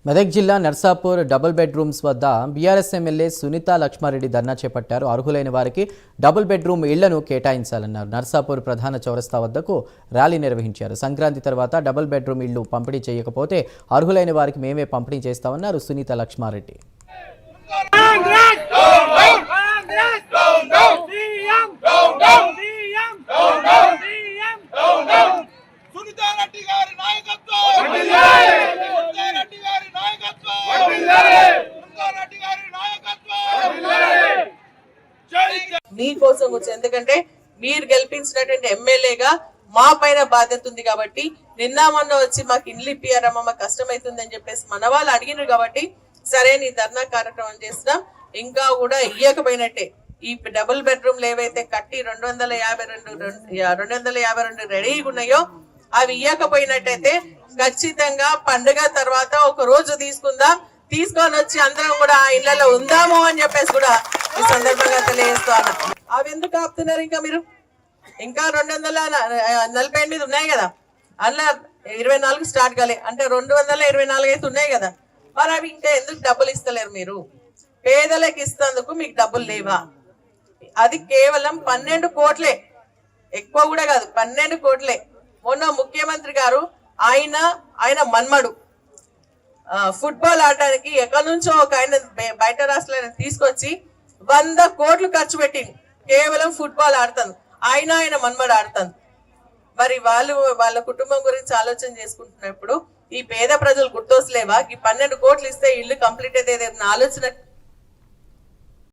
మెదక్ జిల్లా Narsapur double bedrooms వద్ద BRS MLA Sunitha Lakshma Reddy ధర్నా చేపట్టారు. అర్హులైన వారికి డబుల్ బెడ్రూమ్ ఇళ్లను కేటాయించాలన్నారు. నర్సాపూర్ ప్రధాన చౌరస్తా వద్దకు ర్యాలీ నిర్వహించారు. సంక్రాంతి తర్వాత డబుల్ బెడ్రూమ్ ఇళ్లు పంపిణీ చేయకపోతే అర్హులైన వారికి మేమే పంపిణీ చేస్తామన్నారు సునీతా లక్ష్మారెడ్డి. మీకోసం వచ్చి ఎందుకంటే మీరు గెలిపించినటువంటి ఎమ్మెల్యేగా మా పైన బాధ్యత ఉంది కాబట్టి నిన్న మొన్న వచ్చి మాకు ఇండ్లు ఇప్పియారమ్మా మాకు కష్టమవుతుంది అని చెప్పేసి మన వాళ్ళు అడిగినారు కాబట్టి సరే నీ ధర్నా కార్యక్రమం చేసినాం. ఇంకా కూడా ఇయ్యకపోయినట్టే ఈ డబుల్ బెడ్రూమ్లు ఏవైతే కట్టి 252 రెడీగా ఉన్నాయో అవి ఇయ్యకపోయినట్టయితే ఖచ్చితంగా పండుగ తర్వాత ఒక రోజు తీసుకొని వచ్చి అందరం కూడా ఆ ఇళ్లలో ఉందాము అని చెప్పేసి కూడా ఈ సందర్భంగా తెలియజేస్తాను. అవి ఎందుకు ఆపుతున్నారు? ఇంకా మీరు ఇంకా 248 ఉన్నాయి కదా, అందులో 24 స్టార్ట్ కాలే అంటే 224 అయితే ఉన్నాయి కదా, మరి అవి ఇంకా ఎందుకు డబ్బులు ఇస్తలేరు? మీరు పేదలకు ఇస్తేందుకు మీకు డబ్బులు లేవా? అది కేవలం 12 కోట్లే, ఎక్కువ కూడా కాదు, 12 కోట్లే. మొన్న ముఖ్యమంత్రి గారు ఆయన మన్మడు ఫుట్బాల్ ఆడటానికి ఎక్కడి నుంచో ఒక ఆయన బయట రాష్ట్రాలను తీసుకొచ్చి 100 కోట్లు ఖర్చు పెట్టి కేవలం ఫుట్బాల్ ఆడతాను, ఆయన మన్మడు ఆడతాను. మరి వాళ్ళ కుటుంబం గురించి ఆలోచన చేసుకుంటున్నప్పుడు ఈ పేద ప్రజలు గుర్తొస్తలేవా? ఈ 12 కోట్లు ఇస్తే ఇల్లు కంప్లీట్ అయితే ఆలోచన